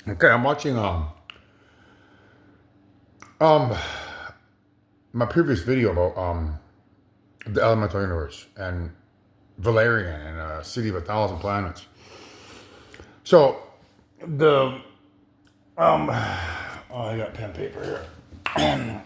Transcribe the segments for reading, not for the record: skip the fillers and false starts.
Okay, I'm watching um my previous video about the elemental universe and Valerian and City of a Thousand Planets. So the oh, I got pen and paper here.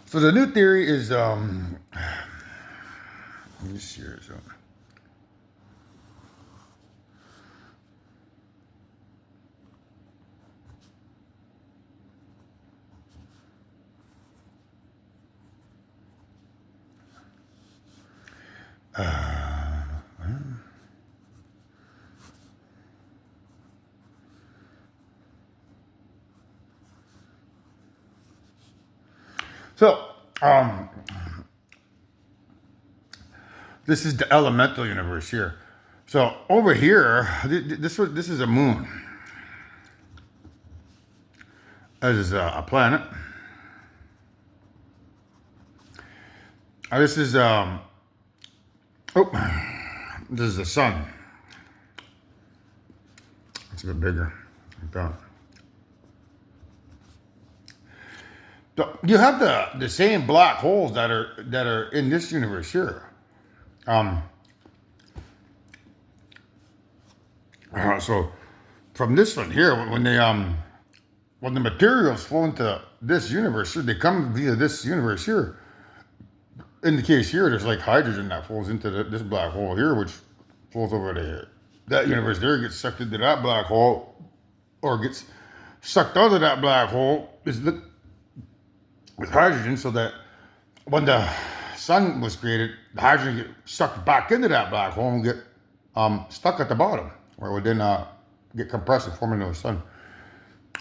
So the new theory is let me see here. So so um this is the elemental universe here. So over here, this is a moon. This is a planet. This is oh, this is the sun. It's a bit bigger. Like that. You have the same black holes that are in this universe here. Um, so from this one here, when the materials flow into this universe here, they come via this universe here. In the case here, there's like hydrogen that flows into this black hole here, which flows over to that universe there, gets sucked into that black hole, or gets sucked out of that black hole with hydrogen, so that when the sun was created, the hydrogen get sucked back into that black hole and get stuck at the bottom, where it would then get compressed and form into the sun.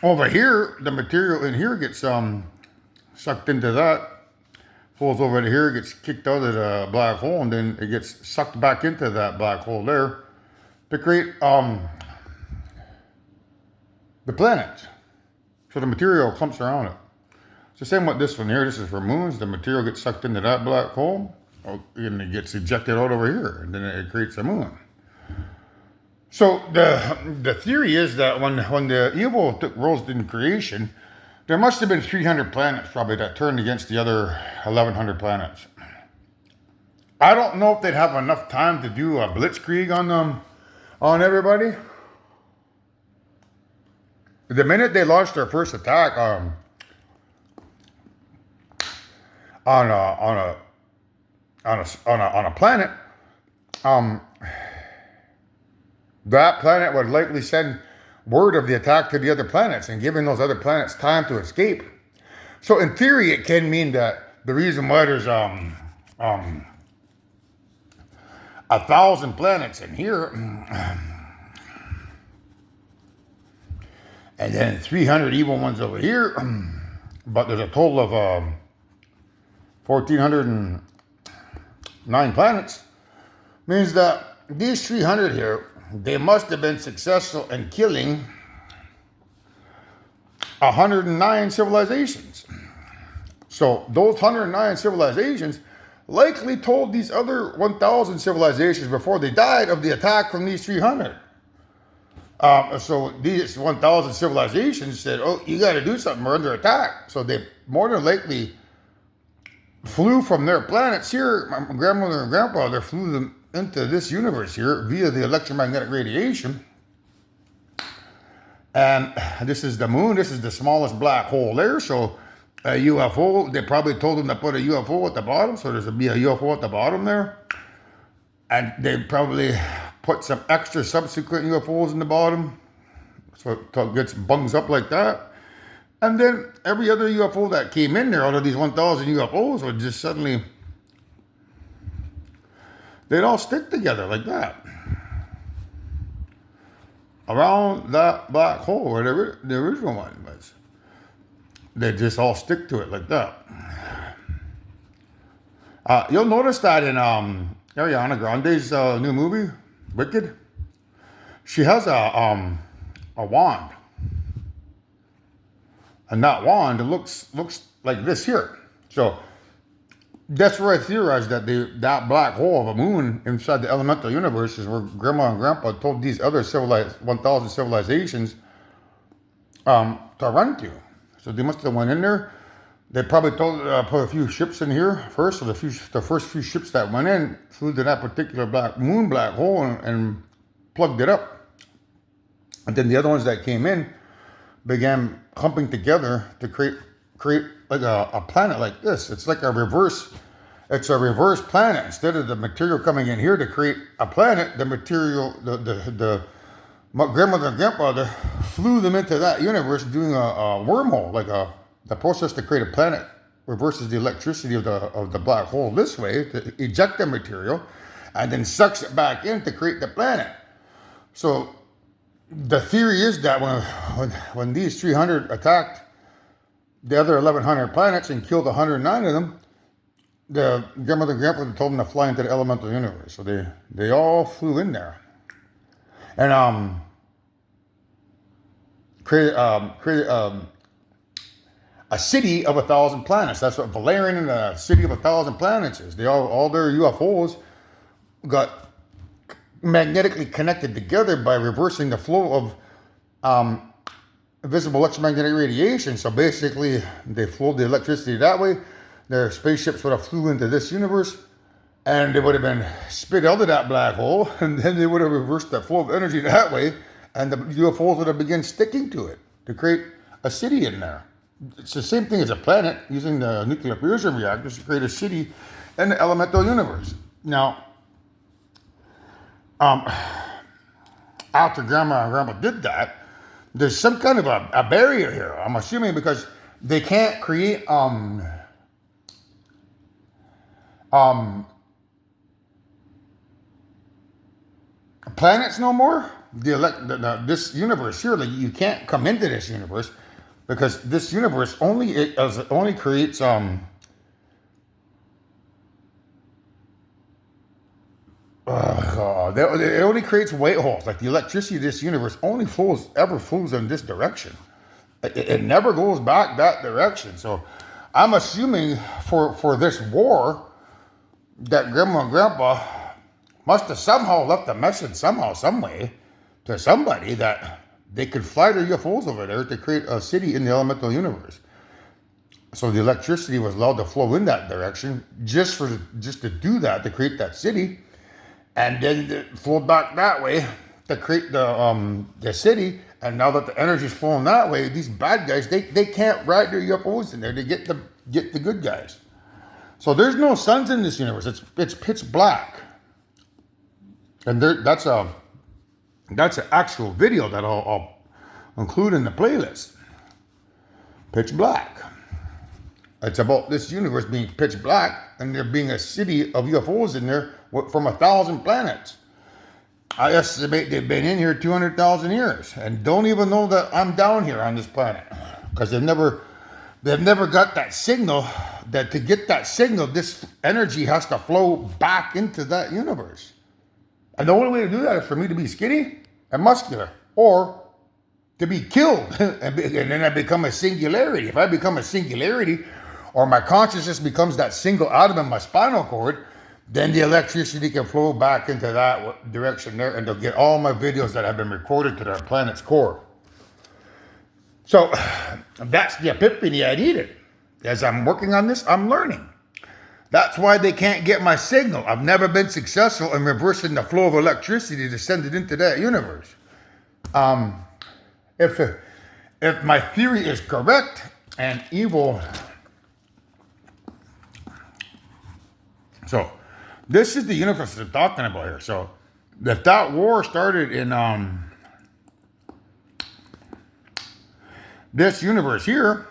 Over here, the material in here gets sucked into that, falls over to here, gets kicked out of the black hole, and then it gets sucked back into that black hole there to create the planet. So the material clumps around it. It's the same with this one here. This is for moons. The material gets sucked into that black hole, and it gets ejected out over here, and then it creates a moon. So the theory is that when the evil took roles in creation, there must have been 300 planets probably that turned against the other 1,100 planets. I don't know if they'd have enough time to do a blitzkrieg on them, on everybody. The minute they launched their first attack on a planet, um, that planet would likely send word of the attack to the other planets and giving those other planets time to escape. So in theory, it can mean that the reason why there's 1,000 planets in here, and then 300 evil ones over here, but there's a total of 1,409 planets, means that these 300 here, they must have been successful in killing 109 civilizations. So those 109 civilizations likely told these other 1,000 civilizations before they died of the attack from these 300. So these 1,000 civilizations said, "Oh, you got to do something. We're under attack." So they more than likely flew from their planets here. My grandmother and grandfather flew them into this universe here via the electromagnetic radiation. And this is the moon. This is the smallest black hole there. So a UFO, they probably told them to put a UFO at the bottom. So there's be a UFO at the bottom there. And they probably put some extra subsequent UFOs in the bottom. So it gets bungs up like that. And then every other UFO that came in there out of these 1,000 UFOs would just suddenly, they'd all stick together like that. Around that black hole where the original one was. They just all stick to it like that. You'll notice that in Ariana Grande's new movie, Wicked, she has a wand. And that wand looks like this here. So That's where I theorized that that black hole of a moon inside the elemental universe is where Grandma and Grandpa told these other civilized 1,000 civilizations to run to. So they must have went in there. They probably told put a few ships in here first. So the first few ships that went in flew to that particular black hole and plugged it up. And then the other ones that came in began clumping together to create like a planet like this. It's like a reverse. It's a reverse planet. Instead of the material coming in here to create a planet, the material, my grandmother and grandfather flew them into that universe doing a wormhole, like the process to create a planet reverses the electricity of the black hole this way to eject the material, and then sucks it back in to create the planet. So the theory is that when these 300 attacked the other 1,100 planets and killed 109 of them, the grandmother and grandfather told them to fly into the elemental universe. So they all flew in there and created a city of 1,000 planets. That's what Valerian and a city of 1,000 planets is. They all their UFOs got magnetically connected together by reversing the flow of visible electromagnetic radiation. So basically, they flowed the electricity that way. Their spaceships would have flew into this universe, and they would have been spit out of that black hole, and then they would have reversed the flow of energy that way, and the UFOs would have begun sticking to it to create a city in there. It's the same thing as a planet using the nuclear fusion reactors to create a city in the elemental universe. Now, after Grandma and Grandpa did that, there's some kind of a barrier here. I'm assuming because they can't create planets no more. This universe here, like you can't come into this universe because this universe only creates it only creates white holes. Like the electricity of this universe only ever flows in this direction. It never goes back that direction. So I'm assuming for this war that Grandma and Grandpa must have somehow left a message somehow, some way to somebody that they could fly their UFOs over there to create a city in the elemental universe. So the electricity was allowed to flow in that direction just to do that, to create that city. And then it flowed back that way to create the city. And now that the energy is flowing that way, these bad guys, they can't ride their UFOs in there to get the good guys. So there's no suns in this universe. It's pitch black. And that's an actual video that I'll include in the playlist. Pitch black. It's about this universe being pitch black and there being a city of UFOs in there from 1,000 planets. I estimate they've been in here 200,000 years and don't even know that I'm down here on this planet because they've never got that signal. That to get that signal, this energy has to flow back into that universe. And the only way to do that is for me to be skinny and muscular, or to be killed, and then I become a singularity. If I become a singularity, or my consciousness becomes that single atom in my spinal cord, then the electricity can flow back into that direction there, and they'll get all my videos that have been recorded to their planet's core. So that's the epiphany I needed. As I'm working on this, I'm learning. That's why they can't get my signal. I've never been successful in reversing the flow of electricity to send it into that universe. If my theory is correct and evil, so this is the universe they're talking about here. So if that war started in this universe here,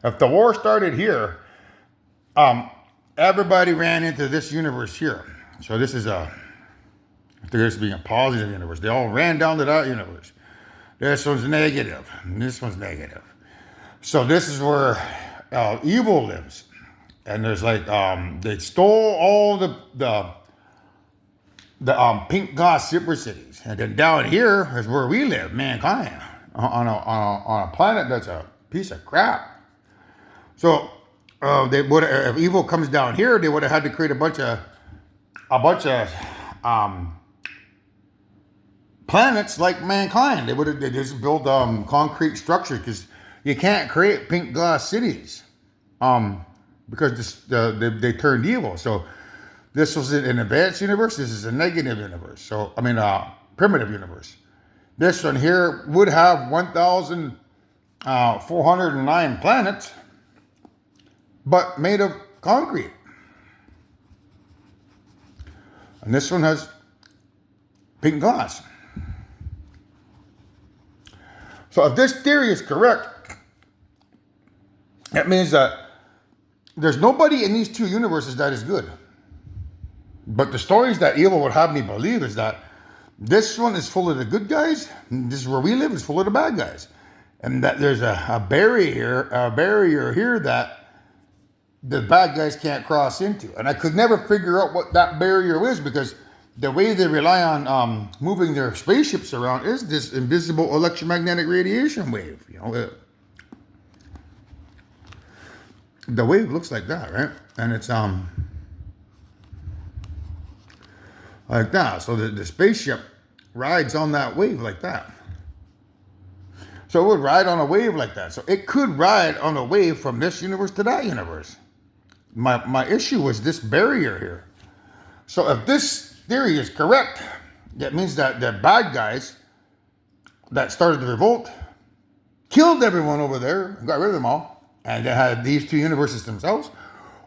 if the war started here, everybody ran into this universe here. So this is if there's being a positive universe, they all ran down to that universe. This one's negative, and this one's negative. So this is where evil lives. And there's like, they stole all the pink glass super cities. And then down here is where we live, mankind, on a planet that's a piece of crap. So they would, if evil comes down here, they would have had to create a bunch of um, planets like mankind. They just build concrete structures because you can't create pink glass cities because they turned evil. So this was an advanced universe. This is a negative universe. So I mean, primitive universe. This one here would have 1,409 planets, but made of concrete. And this one has pink glass. So if this theory is correct, that means that there's nobody in these two universes that is good. But the stories that evil would have me believe is that this one is full of the good guys, and this is where we live is full of the bad guys. And that there's a barrier here that the bad guys can't cross into. And I could never figure out what that barrier is because the way they rely on moving their spaceships around is this invisible electromagnetic radiation wave. The wave looks like that, right? And it's like that. So the spaceship rides on that wave like that. So it would ride on a wave like that. So it could ride on a wave from this universe to that universe. My issue was this barrier here. So if this theory is correct, that means that the bad guys that started the revolt killed everyone over there, got rid of them all, and they had these two universes themselves.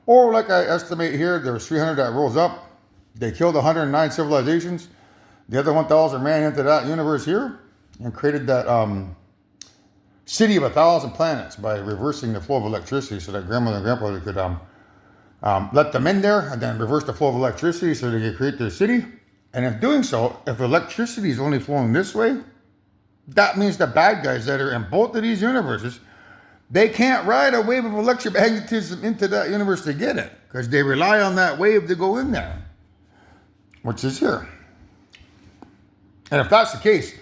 Or like I estimate here, there was 300 that rose up. They killed 109 civilizations. The other 1,000 ran into that universe here and created that city of 1,000 planets by reversing the flow of electricity so that grandmother and grandfather could let them in there and then reverse the flow of electricity so they could create their city. And in doing so, if electricity is only flowing this way, that means the bad guys that are in both of these universes, they can't ride a wave of electromagnetism into that universe to get it because they rely on that wave to go in there, which is here. And if that's the case,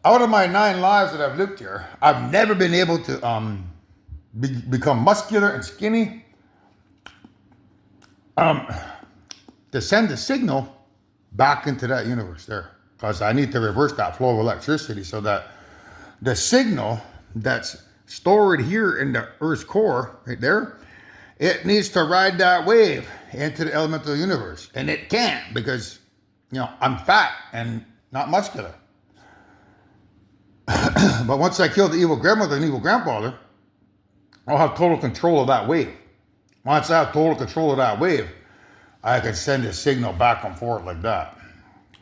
out of my 9 lives that I've lived here, I've never been able to become muscular and skinny to send a signal back into that universe there. Because I need to reverse that flow of electricity so that the signal that's stored here in the Earth's core, right there, it needs to ride that wave into the elemental universe. And it can't because, I'm fat and not muscular. But once I kill the evil grandmother and evil grandfather, I'll have total control of that wave. Once I have total control of that wave, I can send a signal back and forth like that.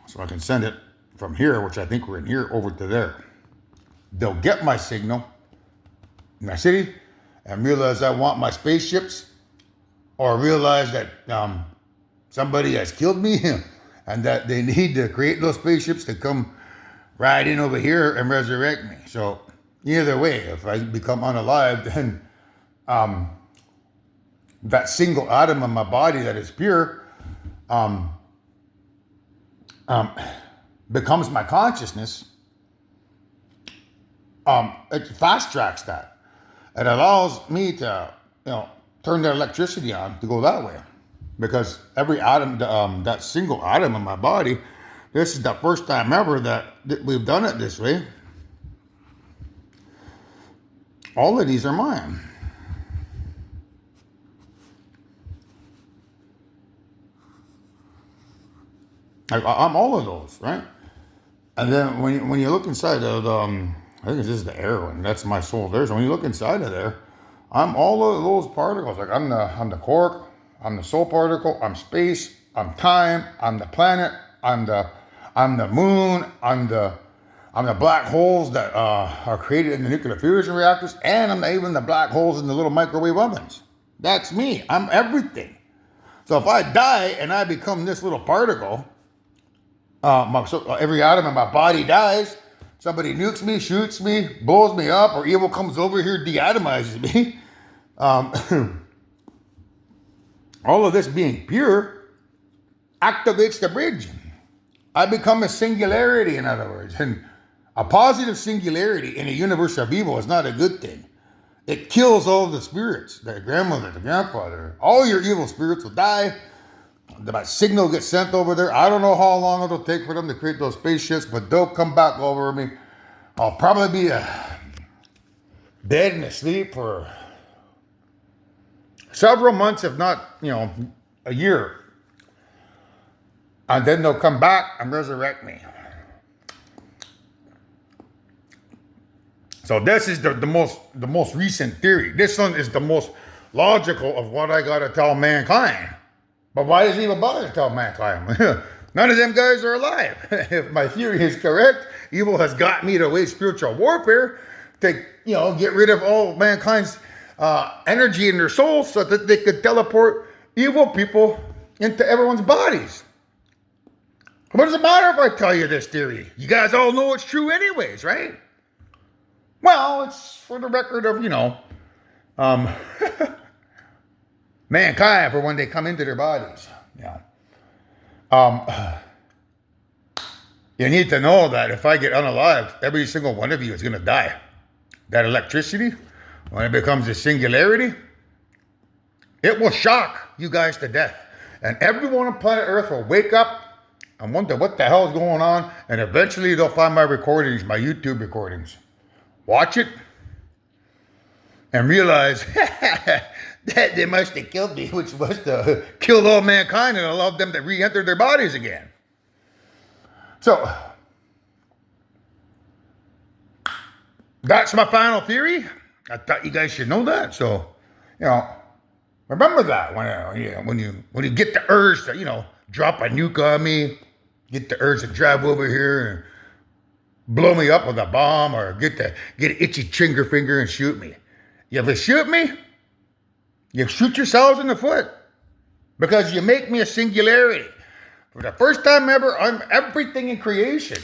So I can send it from here, which I think we're in here, over to there. They'll get my signal in my city and realize I want my spaceships, or realize that somebody has killed me and that they need to create those spaceships to come ride in over here and resurrect me. So either way, if I become unalive, then that single atom in my body that is pure becomes my consciousness. It fast tracks that. It allows me to, turn the electricity on to go that way. Because every atom, that single atom in my body, this is the first time ever that we've done it this way. All of these are mine. I'm all of those, right? And then when you look inside of I think this is the air one. That's my soul there. So when you look inside of there, I'm all of those particles. Like I'm the quark, I'm the soul particle, I'm space, I'm time, I'm the planet, I'm the moon, I'm the black holes that are created in the nuclear fusion reactors, and I'm even the black holes in the little microwave ovens. That's me. I'm everything. So if I die and I become this little particle, every atom in my body dies. Somebody nukes me, shoots me, blows me up, or evil comes over here, deatomizes me. All of this being pure activates the bridge. I become a singularity, in other words. And a positive singularity in a universe of evil is not a good thing. It kills all the spirits, the grandmother, the grandfather. All your evil spirits will die. My signal gets sent over there. I don't know how long it'll take for them to create those spaceships, but they'll come back over me. I'll probably be dead and asleep for several months, if not, a year. And then they'll come back and resurrect me. So this is the most recent theory. This one is the most logical of what I gotta tell mankind. But why does he even bother to tell mankind? None of them guys are alive. If my theory is correct, evil has got me to wage spiritual warfare to get rid of all mankind's energy in their souls so that they could teleport evil people into everyone's bodies. What does it matter if I tell you this theory? You guys all know it's true anyways, right? Well, it's for the record of, mankind for when they come into their bodies. You need to know that if I get unalived, every single one of you is going to die. That electricity, when it becomes a singularity, it will shock you guys to death. And everyone on planet Earth will wake up and wonder what the hell is going on, and eventually they'll find my recordings, my YouTube recordings. Watch it and realize that they must have killed me, which must have killed all mankind and allowed them to re-enter their bodies again. So, that's my final theory. I thought you guys should know that. So, remember that when you get the urge to, drop a nuke on me, get the urge to drive over here and blow me up with a bomb, or get an itchy trigger finger and shoot me. You ever shoot me? You shoot yourselves in the foot, because you make me a singularity. For the first time ever, I'm everything in creation.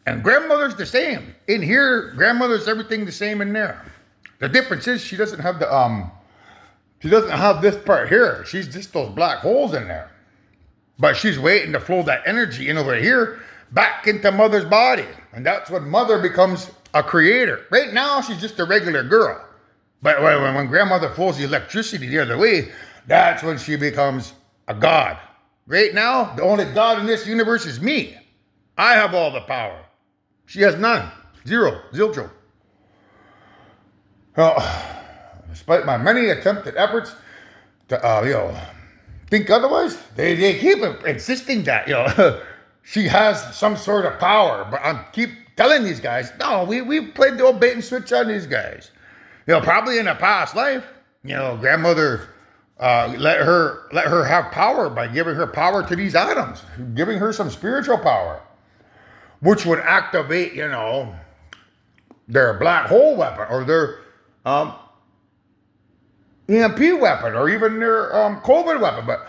And grandmother's the same. In here, grandmother's everything the same in there. The difference is she doesn't have this part here. She's just those black holes in there. But she's waiting to flow that energy in over here back into mother's body. And that's when mother becomes a creator. Right now, she's just a regular girl. But when grandmother flows the electricity the other way, that's when she becomes a god. Right now, the only god in this universe is me. I have all the power. She has none. Zero. Zilcho. Well, despite my many attempted efforts to, think otherwise, they keep insisting that, she has some sort of power. But I keep telling these guys, no, we played the old bait and switch on these guys. Probably in a past life, grandmother let her have power by giving her power to these atoms, giving her some spiritual power, which would activate, their black hole weapon, or their EMP weapon, or even their COVID weapon. But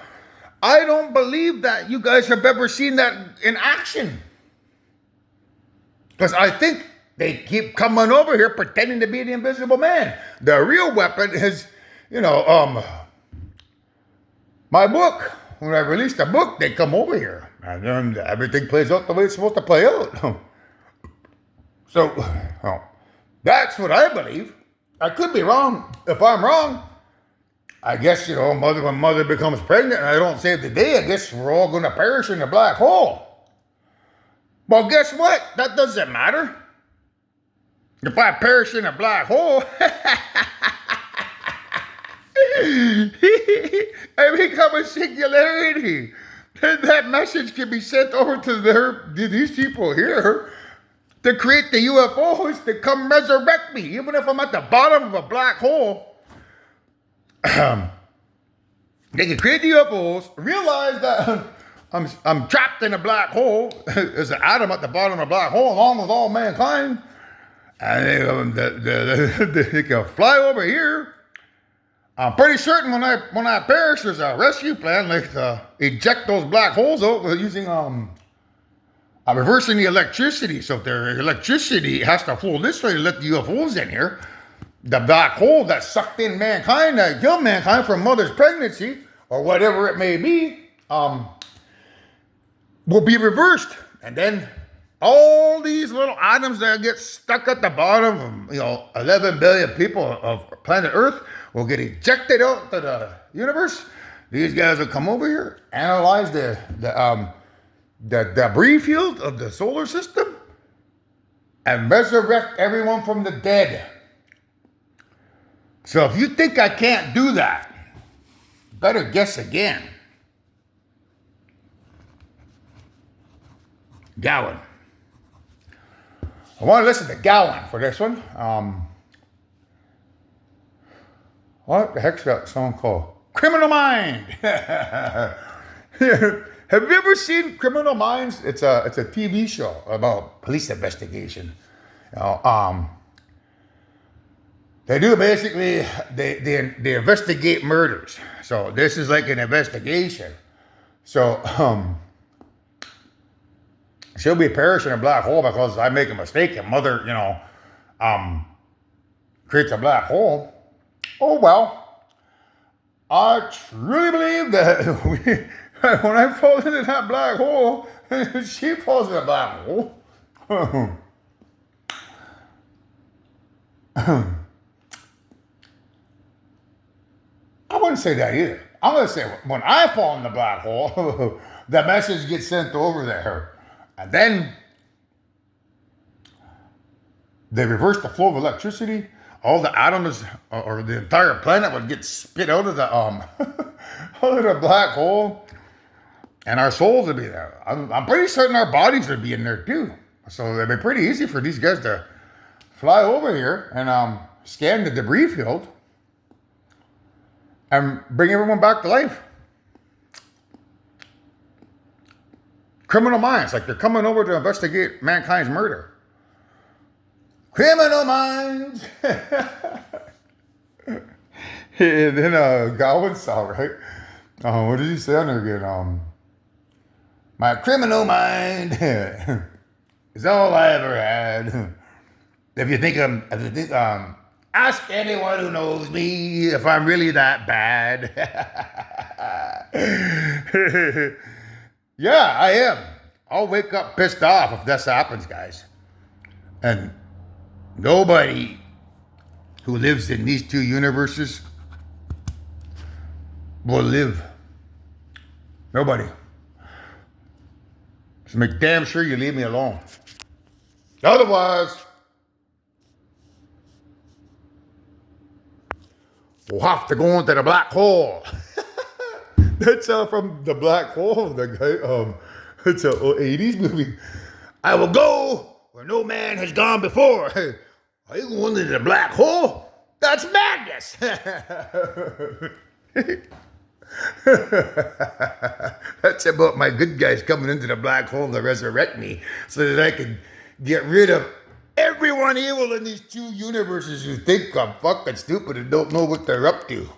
I don't believe that you guys have ever seen that in action. Because I think they keep coming over here pretending to be the Invisible Man. The real weapon is, my book. When I release the book, they come over here. And then everything plays out the way it's supposed to play out. So, that's what I believe. I could be wrong. If I'm wrong, I guess, when mother becomes pregnant and I don't save the day, I guess we're all going to perish in a black hole. Well, guess what? That doesn't matter. If I perish in a black hole, I become a singularity. And that message can be sent over to these people here to create the UFOs to come resurrect me. Even if I'm at the bottom of a black hole, they can create the UFOs, realize that I'm trapped in a black hole. There's an atom at the bottom of a black hole, along with all mankind. And they can fly over here. I'm pretty certain when I perish, there's a rescue plan, like to eject those black holes out using reversing the electricity. So if the electricity has to flow this way to let the UFOs in here, the black hole that sucked in mankind, that killed mankind from mother's pregnancy, or whatever it may be, will be reversed. And then all these little atoms that get stuck at the bottom of 11 billion people of planet Earth will get ejected out to the universe. These guys will come over here, analyze the debris field of the solar system, and resurrect everyone from the dead. So if you think I can't do that, better guess again. Gowan. I want to listen to Gowan for this one. What the heck's that song called? Criminal Mind. Have you ever seen Criminal Minds? It's a TV show about police investigation. They do basically they investigate murders. So this is like an investigation. So she'll be perishing in a black hole because I make a mistake and mother, creates a black hole. Oh well. I truly believe that when I fall into that black hole, she falls in a black hole. I wouldn't say that either. I'm going to say when I fall in the black hole, the message gets sent over there. And then they reverse the flow of electricity. All the atoms or the entire planet would get spit out of the out of the black hole, and our souls would be there. I'm pretty certain our bodies would be in there too. So it'd be pretty easy for these guys to fly over here and scan the debris field and bring everyone back to life. Criminal Minds, like they're coming over to investigate mankind's murder. Criminal Minds. And then Gowan song, right? What did he say on there again? My criminal mind is all I ever had. If you think ask anyone who knows me if I'm really that bad. Yeah, I am. I'll wake up pissed off if this happens, guys. And nobody who lives in these two universes will live. Nobody. So make damn sure you leave me alone. Otherwise, we'll have to go into the black hole. That's from the black hole. The guy, it's a 80s movie. I will go where no man has gone before. Are you going into the black hole? That's madness. That's about my good guys coming into the black hole to resurrect me so that I can get rid of everyone evil in these two universes who think I'm fucking stupid and don't know what they're up to.